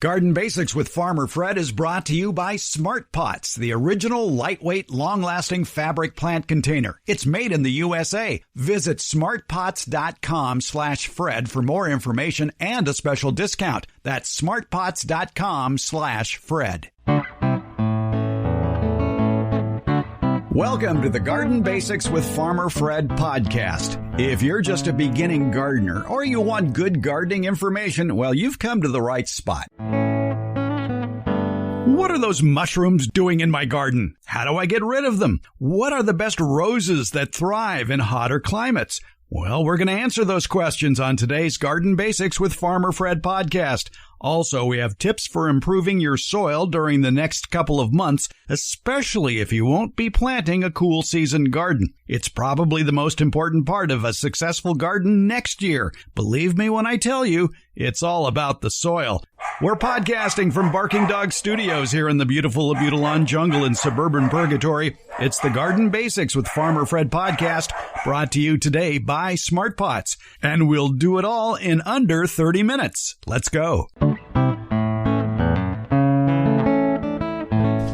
Garden Basics with Farmer Fred is brought to you by Smart Pots, the original lightweight, long-lasting fabric plant container. It's made in the USA. Visit smartpots.com/Fred for more information and a special discount. That's smartpots.com/Fred. Welcome to the Garden Basics with Farmer Fred podcast. If you're just a beginning gardener or you want good gardening information, well, you've come to the right spot. What are those mushrooms doing in my garden? How do I get rid of them? What are the best roses that thrive in hotter climates? Well, we're going to answer those questions on today's Garden Basics with Farmer Fred podcast. Also, we have tips for improving your soil during the next couple of months, especially if you won't be planting a cool season garden. It's probably the most important part of a successful garden next year. Believe me when I tell you, it's all about the soil. We're podcasting from Barking Dog Studios here in the beautiful Abutilon jungle in suburban Purgatory. It's the Garden Basics with Farmer Fred podcast, brought to you today by Smart Pots. And we'll do it all in under 30 minutes. Let's go.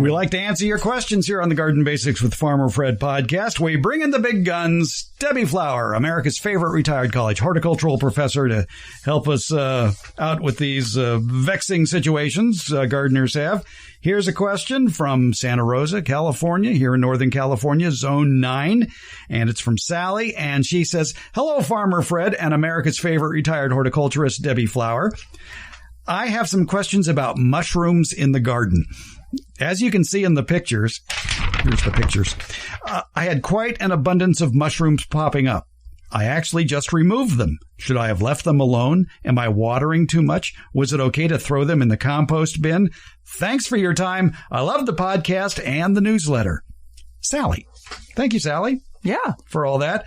We like to answer your questions here on the Garden Basics with Farmer Fred podcast. We bring in the big guns, Debbie Flower, America's favorite retired college horticultural professor, to help us out with these vexing situations gardeners have. Here's a question from Santa Rosa, California, here in Northern California, Zone 9. And it's from Sally. And she says, "Hello, Farmer Fred and America's favorite retired horticulturist, Debbie Flower. I have some questions about mushrooms in the garden. As you can see in the pictures, here's the pictures, I had quite an abundance of mushrooms popping up. I actually just removed them. Should I have left them alone? Am I watering too much? Was it okay to throw them in the compost bin? Thanks for your time. I love the podcast and the newsletter." Sally. Thank you, Sally. Yeah. For all that.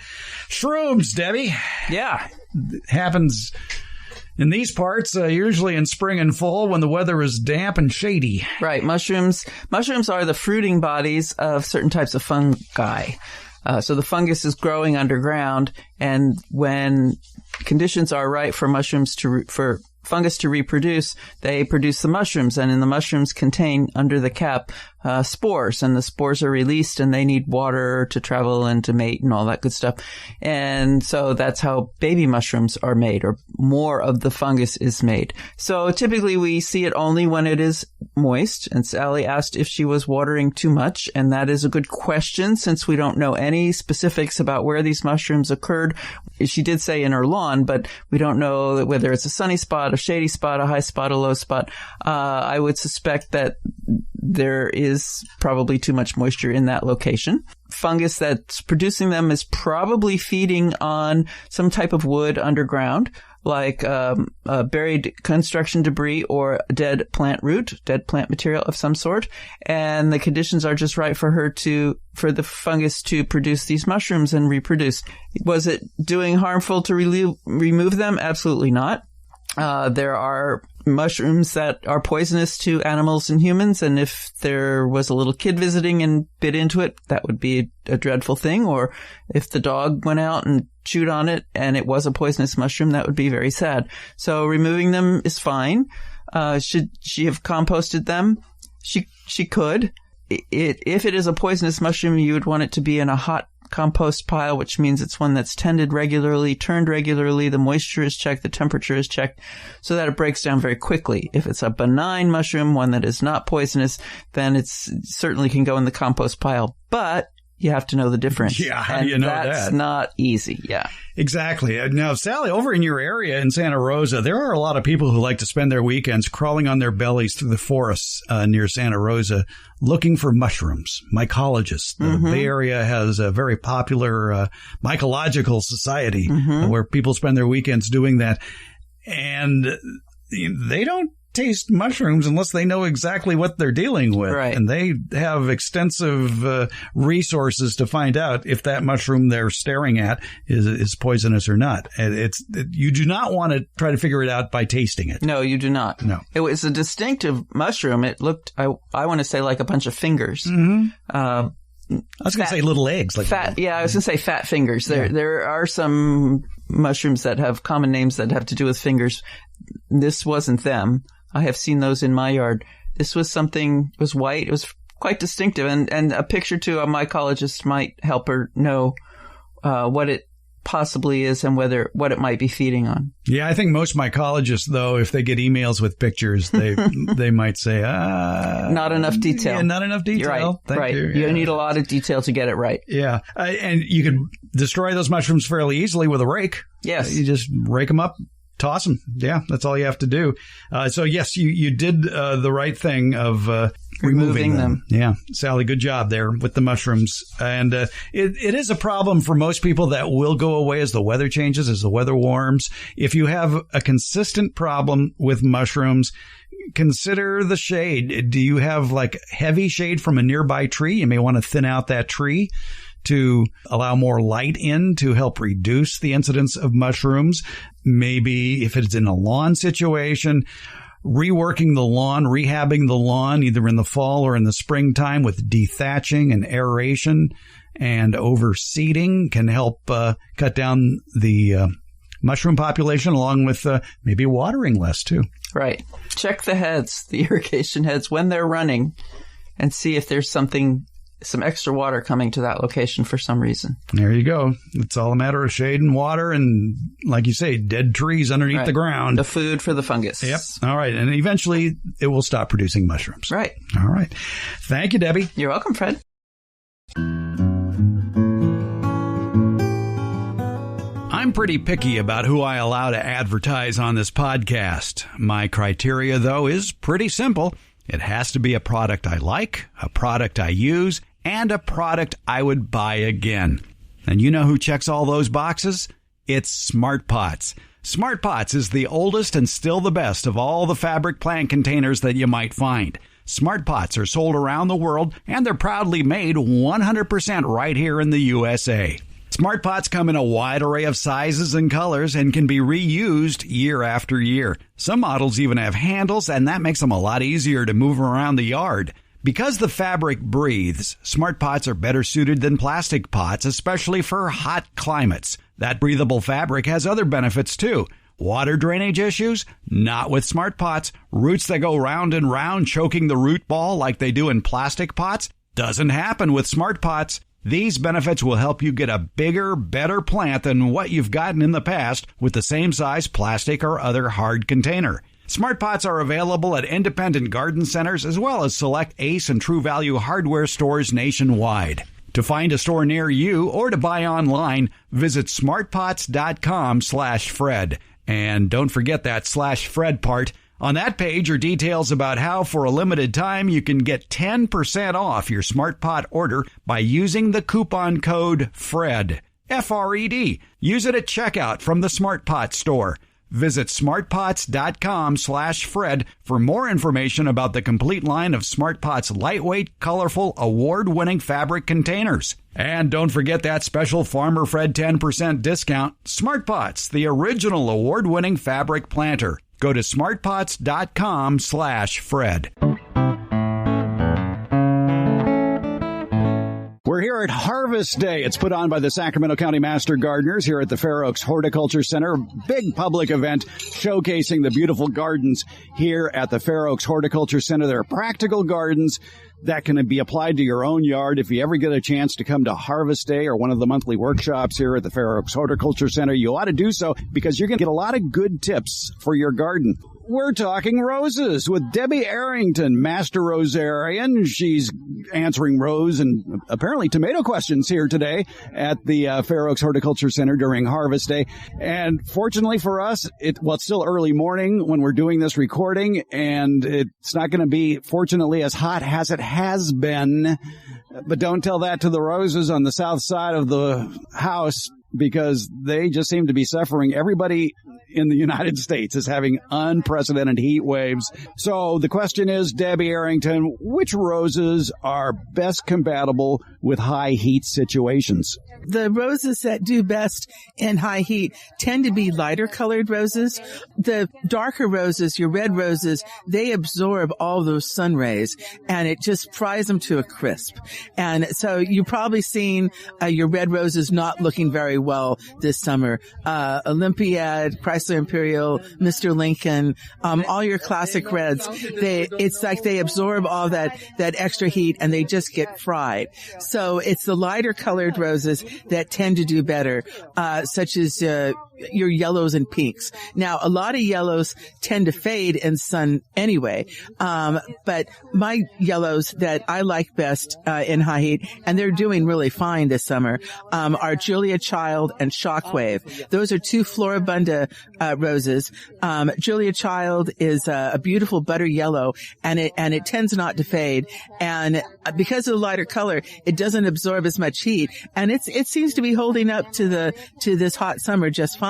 Shrooms, Debbie. Yeah. Happens in these parts, usually in spring and fall when the weather is damp and shady. Right. Mushrooms are the fruiting bodies of certain types of fungi. So the fungus is growing underground, and when conditions are right for for fungus to reproduce, they produce the mushrooms, and in the mushrooms contain under the cap spores, and the spores are released and they need water to travel and to mate and all that good stuff. And so that's how baby mushrooms are made, or more of the fungus is made. So typically we see it only when it is moist. And Sally asked if she was watering too much, and that is a good question since we don't know any specifics about where these mushrooms occurred. She did say in her lawn, but we don't know whether it's a sunny spot, a shady spot, a high spot, a low spot. I would suspect that there is probably too much moisture in that location. Fungus that's producing them is probably feeding on some type of wood underground, like buried construction debris or dead plant root, dead plant material of some sort. And the conditions are just right for the fungus to produce these mushrooms and reproduce. Was it doing harmful to remove them? Absolutely not. There are mushrooms that are poisonous to animals and humans, and if there was a little kid visiting and bit into it, that would be a dreadful thing. Or if the dog went out and chewed on it and it was a poisonous mushroom, that would be very sad. So removing them is fine. Should she have composted them? She could. If it is a poisonous mushroom, you would want it to be in a hot compost pile, which means it's one that's tended regularly, turned regularly, the moisture is checked, the temperature is checked, so that it breaks down very quickly. If it's a benign mushroom, one that is not poisonous, then it certainly can go in the compost pile. But you have to know the difference. Yeah, how do you know that? That's not easy, yeah. Exactly. Now, Sally, over in your area in Santa Rosa, there are a lot of people who like to spend their weekends crawling on their bellies through the forests near Santa Rosa looking for mushrooms, mycologists. The Bay Area has a very popular mycological society where people spend their weekends doing that. And they don't taste mushrooms unless they know exactly what they're dealing with. Right. And they have extensive resources to find out if that mushroom they're staring at is poisonous or not. And you do not want to try to figure it out by tasting it. No, you do not. No. It was a distinctive mushroom. It looked, I want to say, like a bunch of fingers. I was going to say little eggs. Like fat. Yeah, I was going to say fat fingers. There are some mushrooms that have common names that have to do with fingers. This wasn't them. I have seen those in my yard. This was something, it was white. It was quite distinctive. And a picture too, a mycologist might help her know what it possibly is and what it might be feeding on. Yeah, I think most mycologists, though, if they get emails with pictures, they might say, not enough detail. Yeah, not enough detail. You're right. Thank you. You need a lot of detail to get it right. Yeah. And you could destroy those mushrooms fairly easily with a rake. Yes. You just rake them up. Toss them. Yeah, that's all you have to do. So, yes, you did the right thing of removing them. Yeah. Sally, good job there with the mushrooms. And it is a problem for most people that will go away as the weather changes, as the weather warms. If you have a consistent problem with mushrooms, consider the shade. Do you have like heavy shade from a nearby tree? You may want to thin out that tree to allow more light in to help reduce the incidence of mushrooms. Maybe if it's in a lawn situation, reworking the lawn, rehabbing the lawn, either in the fall or in the springtime with dethatching and aeration and overseeding can help cut down the mushroom population, along with maybe watering less too. Right. Check the heads, the irrigation heads, when they're running and see if there's some extra water coming to that location for some reason. There you go. It's all a matter of shade and water and, like you say, dead trees underneath the ground. The food for the fungus. Yep. All right. And eventually it will stop producing mushrooms. Right. All right. Thank you, Debbie. You're welcome, Fred. I'm pretty picky about who I allow to advertise on this podcast. My criteria, though, is pretty simple. It has to be a product I like, a product I use, and a product I would buy again. And you know who checks all those boxes? It's Smart Pots. Smart Pots is the oldest and still the best of all the fabric plant containers that you might find. Smart Pots are sold around the world, and they're proudly made 100% right here in the USA. Smart Pots come in a wide array of sizes and colors and can be reused year after year. Some models even have handles, and that makes them a lot easier to move around the yard. Because the fabric breathes, Smart Pots are better suited than plastic pots, especially for hot climates. That breathable fabric has other benefits too. Water drainage issues? Not with Smart Pots. Roots that go round and round choking the root ball like they do in plastic pots? Doesn't happen with Smart Pots. These benefits will help you get a bigger, better plant than what you've gotten in the past with the same size plastic or other hard container. Smart Pots are available at independent garden centers as well as select Ace and True Value hardware stores nationwide. To find a store near you or to buy online, visit smartpots.com/Fred. And don't forget that /Fred part. On that page are details about how, for a limited time, you can get 10% off your Smart Pot order by using the coupon code FRED. F-R-E-D. Use it at checkout from the Smart Pot store. Visit smartpots.com/Fred for more information about the complete line of Smart Pots lightweight, colorful, award-winning fabric containers. And don't forget that special Farmer Fred 10% discount. Smart Pots, the original award-winning fabric planter. Go to smartpots.com/Fred. We're here at Harvest Day. It's put on by the Sacramento County Master Gardeners here at the Fair Oaks Horticulture Center. Big public event showcasing the beautiful gardens here at the Fair Oaks Horticulture Center. There are practical gardens that can be applied to your own yard. If you ever get a chance to come to Harvest Day or one of the monthly workshops here at the Fair Oaks Horticulture Center, you ought to do so because you're going to get a lot of good tips for your garden. We're talking roses with Debbie Arrington, Master Rosarian. She's answering rose and apparently tomato questions here today at the Fair Oaks Horticulture Center during Harvest Day. And fortunately for us, it's still early morning when we're doing this recording, and it's not going to be, fortunately, as hot as it has been. But don't tell that to the roses on the south side of the house, because they just seem to be suffering. Everybody in the United States is having unprecedented heat waves. So the question is, Debbie Arrington, which roses are best compatible with high heat situations? The roses that do best in high heat tend to be lighter colored roses. The darker roses, your red roses, they absorb all those sun rays and it just fries them to a crisp. And so you've probably seen your red roses not looking very well this summer. Olympiad, Christ Chrysler Imperial, Mr. Lincoln, all your classic reds. It's like they absorb all that extra heat and they just get fried. So it's the lighter colored roses that tend to do better, such as, your yellows and pinks. Now, a lot of yellows tend to fade in sun anyway. But my yellows that I like best, in high heat, and they're doing really fine this summer, are Julia Child and Shockwave. Those are two Floribunda, roses. Julia Child is a beautiful butter yellow, and it tends not to fade. And because of the lighter color, it doesn't absorb as much heat. And it seems to be holding up to this hot summer just fine.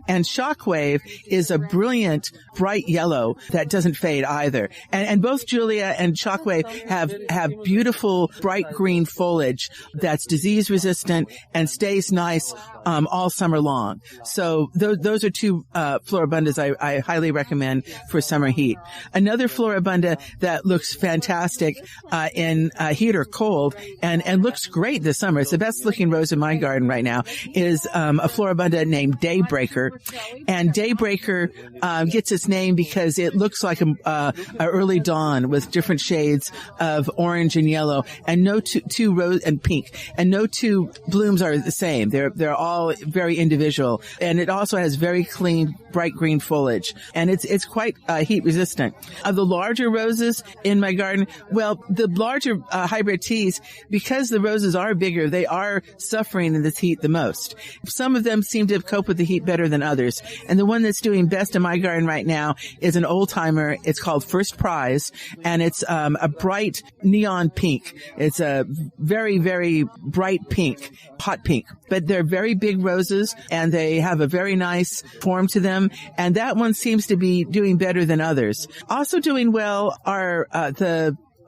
And Shockwave is a brilliant, bright yellow that doesn't fade either. And both Julia and Shockwave have beautiful, bright green foliage that's disease resistant and stays nice, all summer long. So those are two, Floribundas I highly recommend for summer heat. Another Floribunda that looks fantastic, in heat or cold and looks great this summer. It's the best looking rose in my garden right now is, a Floribunda named Daybreaker. And Daybreaker, gets its name because it looks like a early dawn with different shades of orange and yellow, and no two rose and pink, and no two blooms are the same. They're all very individual, and it also has very clean, bright green foliage, and it's quite heat resistant. Of the larger roses in my garden, well, the larger hybrid teas, because the roses are bigger, they are suffering in this heat the most. Some of them seem to cope with the heat better than others, and the one that's doing best in my garden right now is an old timer. It's called First Prize, and it's a bright neon pink. It's a very, very bright pink, hot pink, but they're very big roses, and they have a very nice form to them, and that one seems to be doing better than others. Also doing well are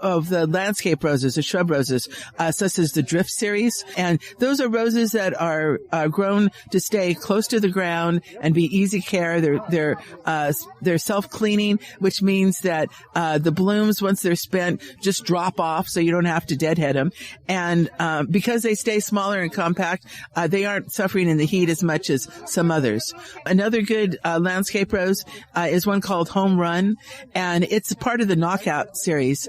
the landscape roses, the shrub roses, such as the Drift series. And those are roses that are grown to stay close to the ground and be easy care. They're self-cleaning, which means that the blooms, once they're spent, just drop off, so you don't have to deadhead them. And because they stay smaller and compact, they aren't suffering in the heat as much as some others. Another good landscape rose is one called Home Run, and it's part of the Knockout series.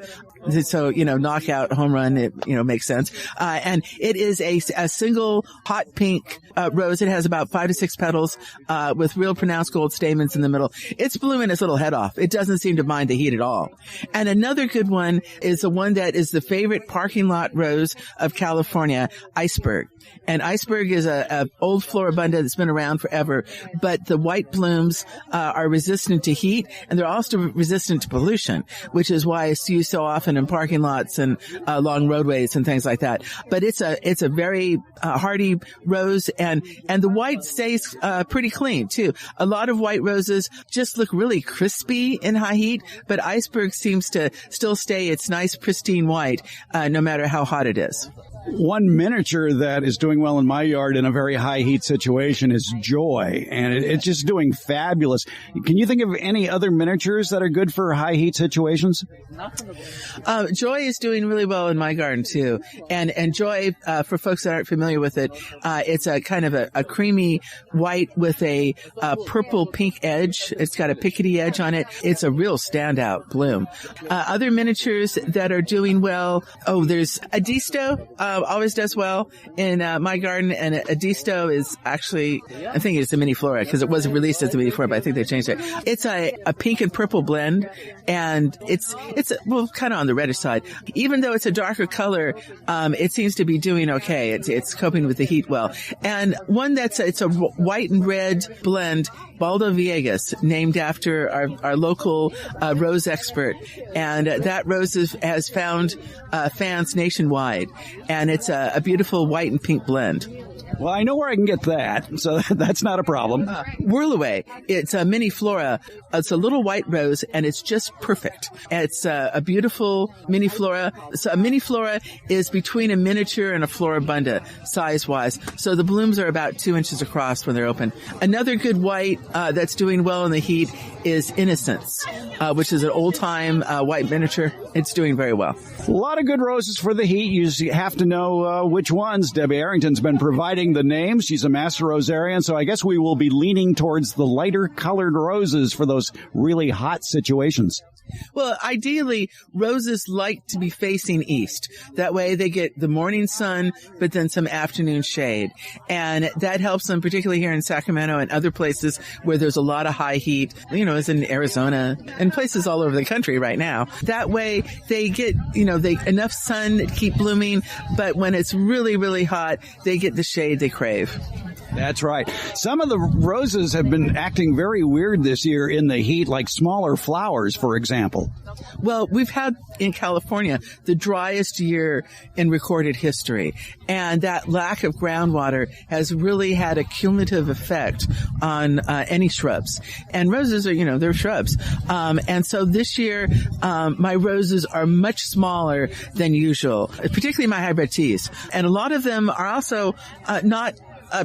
So, knockout, home run, it, makes sense. And it is a single hot pink, rose. It has about 5 to 6 petals, with real pronounced gold stamens in the middle. It's blooming its little head off. It doesn't seem to mind the heat at all. And another good one is the one that is the favorite parking lot rose of California, Iceberg. And Iceberg is a old Floribunda that's been around forever, but the white blooms, are resistant to heat, and they're also resistant to pollution, which is why it's used so often in parking lots and along roadways and things like that. But it's a very hardy rose, and the white stays pretty clean too. A lot of white roses just look really crispy in high heat, but Iceberg seems to still stay its nice pristine white no matter how hot it is. One miniature that is doing well in my yard in a very high heat situation is Joy, and it's just doing fabulous. Can you think of any other miniatures that are good for high heat situations? Joy is doing really well in my garden too. And Joy, for folks that aren't familiar with it, it's a kind of a creamy white with a purple pink edge. It's got a pickety edge on it. It's a real standout bloom. Other miniatures that are doing well. Oh, there's Adisto. Always does well in my garden, and Adisto is actually, I think it's a mini flora because it was released as a mini flora, but I think they changed it. It's a pink and purple blend, and it's kind of on the reddish side. Even though it's a darker color, it seems to be doing okay. It's coping with the heat well. And one it's a white and red blend, Baldo Villegas, named after our local rose expert, and that rose has found fans nationwide. And it's a beautiful white and pink blend. Well, I know where I can get that, so that's not a problem. Whirlaway. It's a mini flora. It's a little white rose, and it's just perfect. It's a beautiful mini flora. So a mini flora is between a miniature and a floribunda, size-wise. So the blooms are about 2 inches across when they're open. Another good white that's doing well in the heat is Innocence, which is an old-time white miniature. It's doing very well. A lot of good roses for the heat. You have to know which ones. Debbie Arrington's been providing finding the names. She's a master rosarian, so I guess we will be leaning towards the lighter colored roses for those really hot situations. Well, ideally, roses like to be facing east. That way they get the morning sun, but then some afternoon shade. And that helps them, particularly here in Sacramento and other places where there's a lot of high heat, as in Arizona and places all over the country right now. That way they get, enough sun to keep blooming, but when it's really, really hot, they get the shade they crave. That's right. Some of the roses have been acting very weird this year in the heat, like smaller flowers, for example. Well, we've had in California the driest year in recorded history, and that lack of groundwater has really had a cumulative effect on any shrubs. And roses are, they're shrubs. And so this year, my roses are much smaller than usual, particularly my hybrid teas. And a lot of them are also not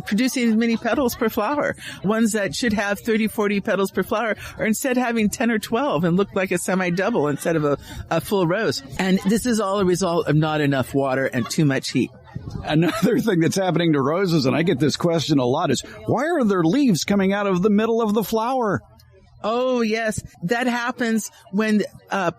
producing as many petals per flower. Ones that should have 30, 40 petals per flower are instead having 10 or 12 and look like a semi-double instead of a full rose. And this is all a result of not enough water and too much heat. Another thing that's happening to roses, and I get this question a lot, is why are there leaves coming out of the middle of the flower? Oh, yes. That happens when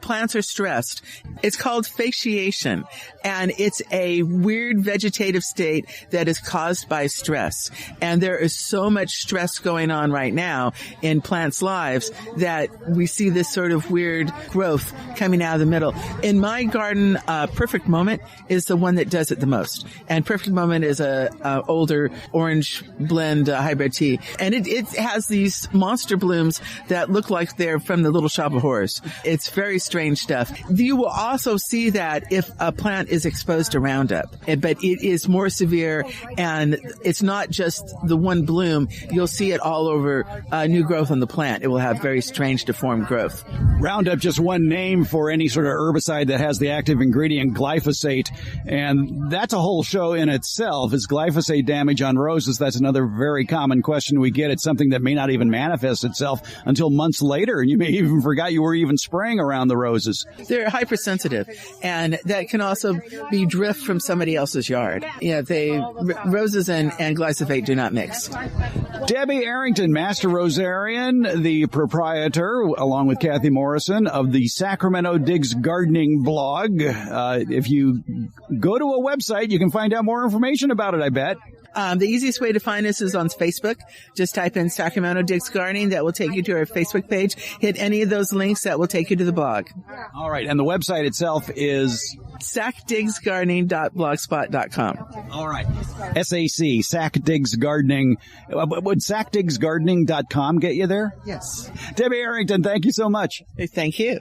plants are stressed. It's called fasciation, and it's a weird vegetative state that is caused by stress. And there is so much stress going on right now in plants' lives that we see this sort of weird growth coming out of the middle. In my garden, Perfect Moment is the one that does it the most. And Perfect Moment is a older orange blend hybrid tea. And it has these monster blooms that look like they're from the Little Shop of Horrors. It's very strange stuff. You will also see that if a plant is exposed to Roundup, but it is more severe, and it's not just the one bloom. You'll see it all over new growth on the plant. It will have very strange deformed growth. Roundup, just one name for any sort of herbicide that has the active ingredient glyphosate, and that's a whole show in itself. Is glyphosate damage on roses? That's another very common question we get. It's something that may not even manifest itself until months later, and you may even forgot you were even spraying around the roses. They're hypersensitive, and that can also be drift from somebody else's yard. Roses and glyphosate do not mix. Debbie Arrington, Master Rosarian, the proprietor, along with Kathy Morrison, of the Sacramento Digs Gardening blog. If you go to a website, you can find out more information about it, I bet. The easiest way to find us is on Facebook. Just type in Sacramento Digs Gardening. That will take you to our Facebook page. Hit any of those links. That will take you to the blog. All right. And the website itself is sacdigsgardening.blogspot.com. All right. SAC, Sac Digs Gardening. Would sacdigsgardening.com get you there? Yes. Debbie Arrington, thank you so much. Thank you.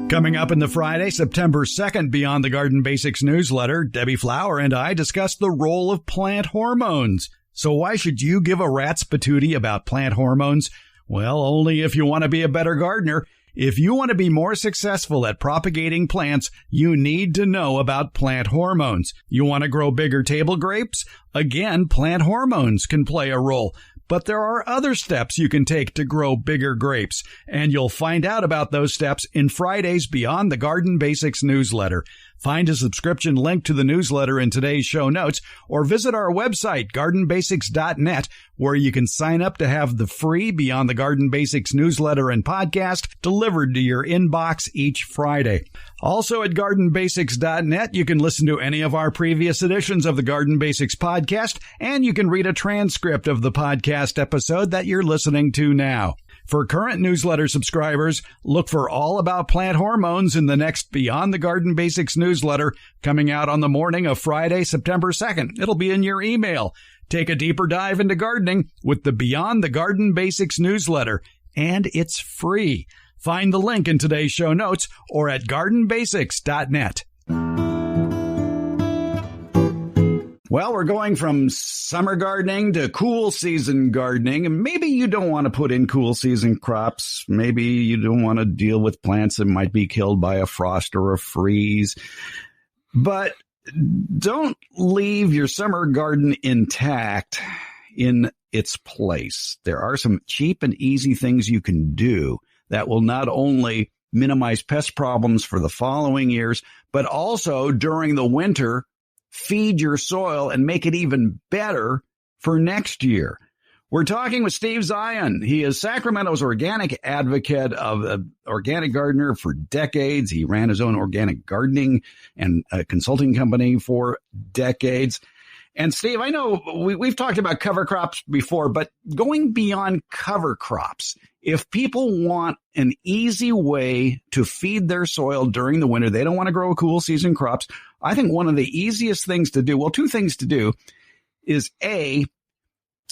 Coming up in the Friday, September 2nd, Beyond the Garden Basics newsletter, Debbie Flower and I discuss the role of plant hormones. So why should you give a rat's patootie about plant hormones? Well, only if you want to be a better gardener. If you want to be more successful at propagating plants, you need to know about plant hormones. You want to grow bigger table grapes? Again, plant hormones can play a role. But there are other steps you can take to grow bigger grapes, and you'll find out about those steps in Friday's Beyond the Garden Basics newsletter. Find a subscription link to the newsletter in today's show notes, or visit our website, gardenbasics.net, where you can sign up to have the free Beyond the Garden Basics newsletter and podcast delivered to your inbox each Friday. Also at gardenbasics.net, you can listen to any of our previous editions of the Garden Basics podcast, and you can read a transcript of the podcast episode that you're listening to now. For current newsletter subscribers, look for All About Plant Hormones in the next Beyond the Garden Basics newsletter coming out on the morning of Friday, September 2nd. It'll be in your email. Take a deeper dive into gardening with the Beyond the Garden Basics newsletter, and it's free. Find the link in today's show notes or at gardenbasics.net. Well, we're going from summer gardening to cool season gardening, and maybe you don't want to put in cool season crops. Maybe you don't want to deal with plants that might be killed by a frost or a freeze. But don't leave your summer garden intact in its place. There are some cheap and easy things you can do that will not only minimize pest problems for the following years, but also during the winter, feed your soil and make it even better for next year. We're talking with Steve Zion. He is Sacramento's organic advocate, of an organic gardener for decades. He ran his own organic gardening and a consulting company for decades. And Steve, I know we've talked about cover crops before, but going beyond cover crops, if people want an easy way to feed their soil during the winter, they don't want to grow cool season crops. I think one of the easiest things to do, well, two things to do, is A,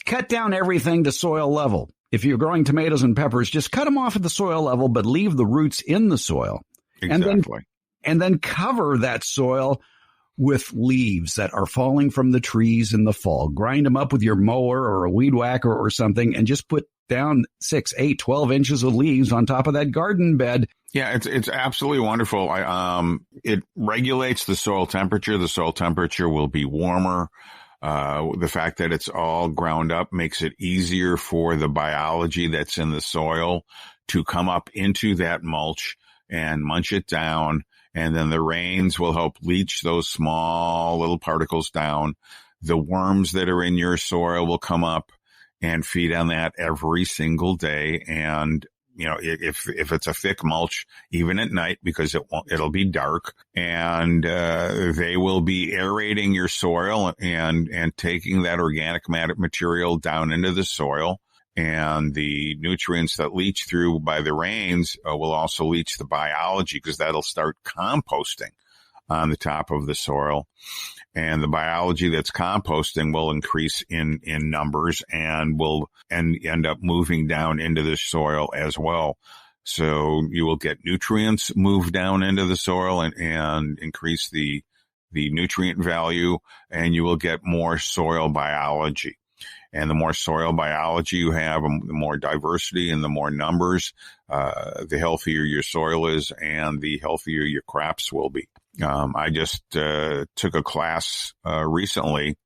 cut down everything to soil level. If you're growing tomatoes and peppers, just cut them off at the soil level, but leave the roots in the soil. Exactly. And then cover that soil with leaves that are falling from the trees in the fall. Grind them up with your mower or a weed whacker or something, and just put down 6, 8, 12 inches of leaves on top of that garden bed. Yeah, it's absolutely wonderful. It regulates the soil temperature. The soil temperature will be warmer. The fact that it's all ground up makes it easier for the biology that's in the soil to come up into that mulch and munch it down. And then the rains will help leach those small little particles down. The worms that are in your soil will come up and feed on that every single day. And, you know, if it's a thick mulch, even at night, because it'll be dark, and they will be aerating your soil and taking that organic material down into the soil. And the nutrients that leach through by the rains will also leach the biology, because that'll start composting on the top of the soil. And the biology that's composting will increase in numbers and will end up moving down into the soil as well. So you will get nutrients move down into the soil and increase the nutrient value, and you will get more soil biology. And the more soil biology you have, the more diversity and the more numbers, the healthier your soil is and the healthier your crops will be. I just took a class recently.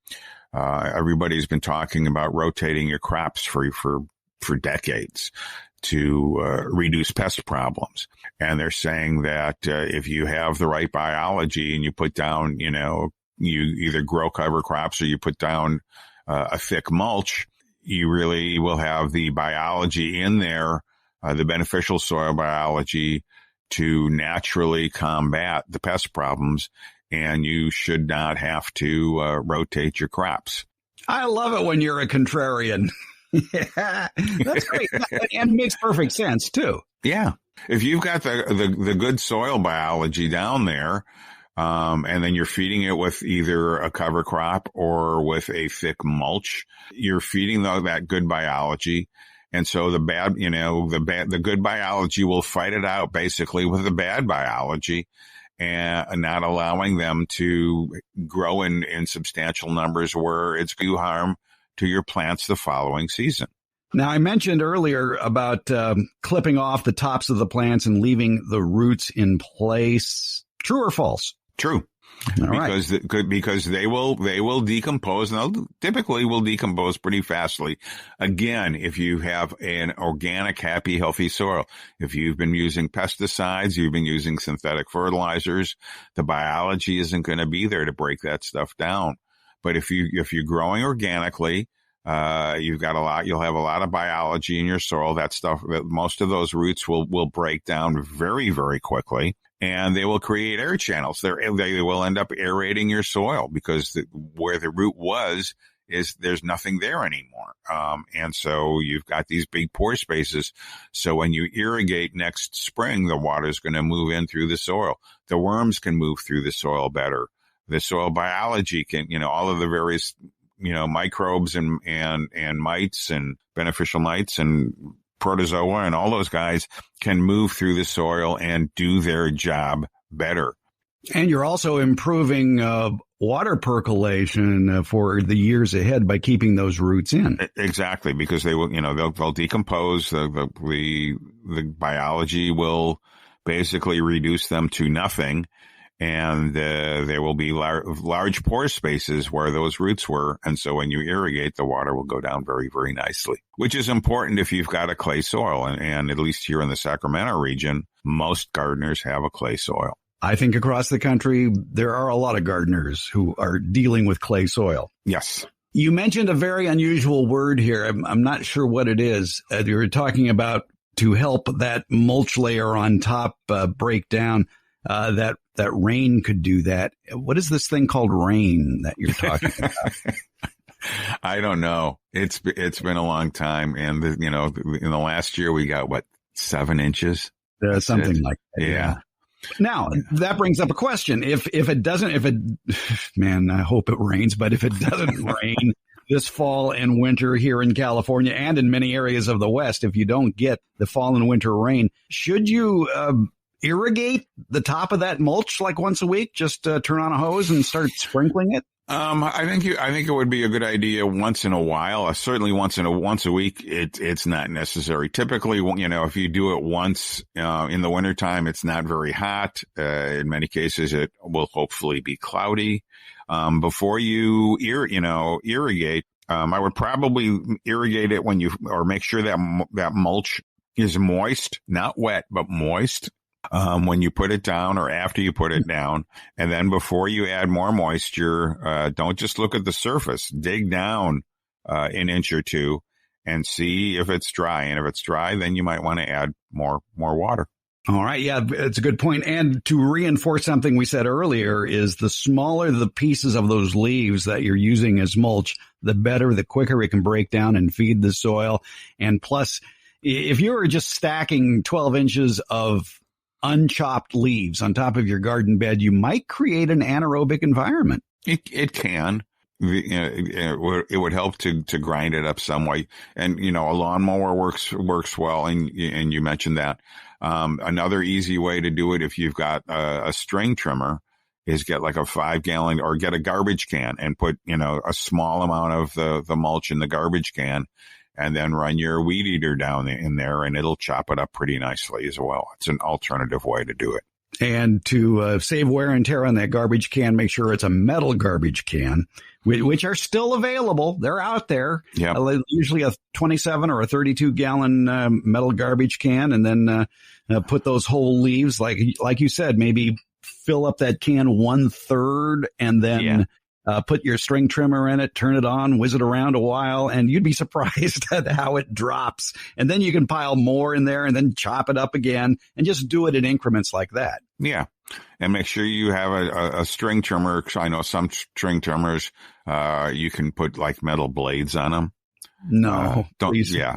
Everybody's been talking about rotating your crops for decades to reduce pest problems. And they're saying that if you have the right biology and you put down, you either grow cover crops or you put down a thick mulch, you really will have the biology in there, the beneficial soil biology, to naturally combat the pest problems, and you should not have to rotate your crops. I love it when you're a contrarian. Yeah, that's great. And it makes perfect sense, too. Yeah. If you've got the good soil biology down there, and then you're feeding it with either a cover crop or with a thick mulch, you're feeding that good biology. And so the good biology will fight it out basically with the bad biology, and not allowing them to grow in substantial numbers where it's going to do harm to your plants the following season. Now, I mentioned earlier about clipping off the tops of the plants and leaving the roots in place. True or false? True. Because they will decompose, and they'll typically will decompose pretty fastly. Again, if you have an organic, happy, healthy soil, if you've been using pesticides, you've been using synthetic fertilizers, the biology isn't going to be there to break that stuff down. But if you're growing organically, you'll have a lot of biology in your soil. That most of those roots will break down very, very quickly. And they will create air channels. They will end up aerating your soil, because where the root was there's nothing there anymore. And so you've got these big pore spaces. So when you irrigate next spring, the water is going to move in through the soil. The worms can move through the soil better. The soil biology can, all of the various, microbes and mites and beneficial mites and protozoa and all those guys can move through the soil and do their job better. And you're also improving water percolation for the years ahead by keeping those roots in. Exactly, because they will, they'll decompose. The biology will basically reduce them to nothing, and there will be large pore spaces where those roots were. And so when you irrigate, the water will go down very, very nicely, which is important if you've got a clay soil. And at least here in the Sacramento region, most gardeners have a clay soil. I think across the country, there are a lot of gardeners who are dealing with clay soil. Yes. You mentioned a very unusual word here. I'm not sure what it is. You were talking about to help that mulch layer on top break down, that rain could do that. What is this thing called rain that you're talking about? I don't know. It's been a long time. And, in the last year, we got, 7 inches? Something like that. Yeah. Now, that brings up a question. Man, I hope it rains, but if it doesn't rain this fall and winter here in California and in many areas of the West, if you don't get the fall and winter rain, should you irrigate the top of that mulch like once a week? Just turn on a hose and start sprinkling it? I think it would be a good idea once in a while. Certainly once a week, it's not necessary. Typically, if you do it once in the wintertime, it's not very hot. In many cases, it will hopefully be cloudy. Before you irrigate, I would probably irrigate it or make sure that mulch is moist, not wet, but moist. When you put it down or after you put it down. And then before you add more moisture, don't just look at the surface. Dig down an inch or two and see if it's dry. And if it's dry, then you might want to add more water. All right. Yeah, it's a good point. And to reinforce something we said earlier is the smaller the pieces of those leaves that you're using as mulch, the better, the quicker it can break down and feed the soil. And plus, if you were just stacking 12 inches of unchopped leaves on top of your garden bed, you might create an anaerobic environment. It can. It would help to grind it up some way. And, a lawnmower works well. And you mentioned that. Another easy way to do it, if you've got a string trimmer, is get like a 5-gallon or get a garbage can and put, a small amount of the mulch in the garbage can. And then run your weed eater down in there, and it'll chop it up pretty nicely as well. It's an alternative way to do it. And to save wear and tear on that garbage can, make sure it's a metal garbage can, which are still available. They're out there. Yeah. Usually a 27 or a 32-gallon metal garbage can, and then put those whole leaves, like you said, maybe fill up that can 1/3, and then put your string trimmer in it, turn it on, whiz it around a while, and you'd be surprised at how it drops. And then you can pile more in there and then chop it up again and just do it in increments like that. Yeah. And make sure you have a string trimmer. I know some string trimmers, you can put like metal blades on them. No. Don't. Yeah.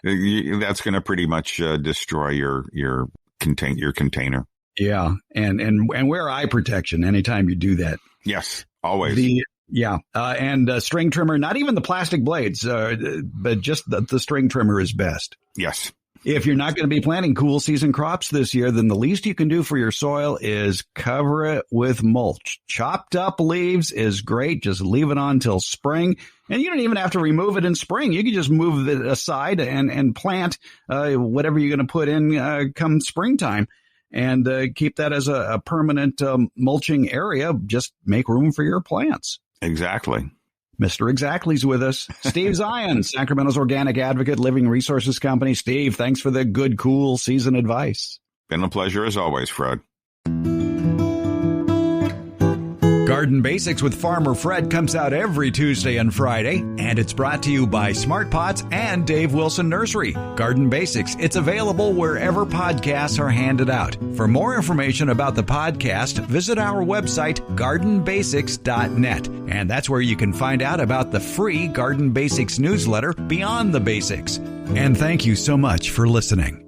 That's going to pretty much destroy your container. Yeah. And wear eye protection anytime you do that. Yes. Always. And string trimmer, not even the plastic blades, but just the string trimmer is best. Yes. If you're not going to be planting cool season crops this year, then the least you can do for your soil is cover it with mulch. Chopped up leaves is great. Just leave it on till spring. And you don't even have to remove it in spring. You can just move it aside and plant whatever you're going to put in come springtime. And keep that as a permanent mulching area. Just make room for your plants. Exactly. Mr. Exactly's with us. Steve Zion, Sacramento's organic advocate, Living Resources Company. Steve, thanks for the good, cool season advice. Been a pleasure as always, Fred. Garden Basics with Farmer Fred comes out every Tuesday and Friday, and it's brought to you by Smart Pots and Dave Wilson Nursery. Garden Basics, it's available wherever podcasts are handed out. For more information about the podcast, visit our website, gardenbasics.net, and that's where you can find out about the free Garden Basics newsletter, Beyond the Basics. And thank you so much for listening.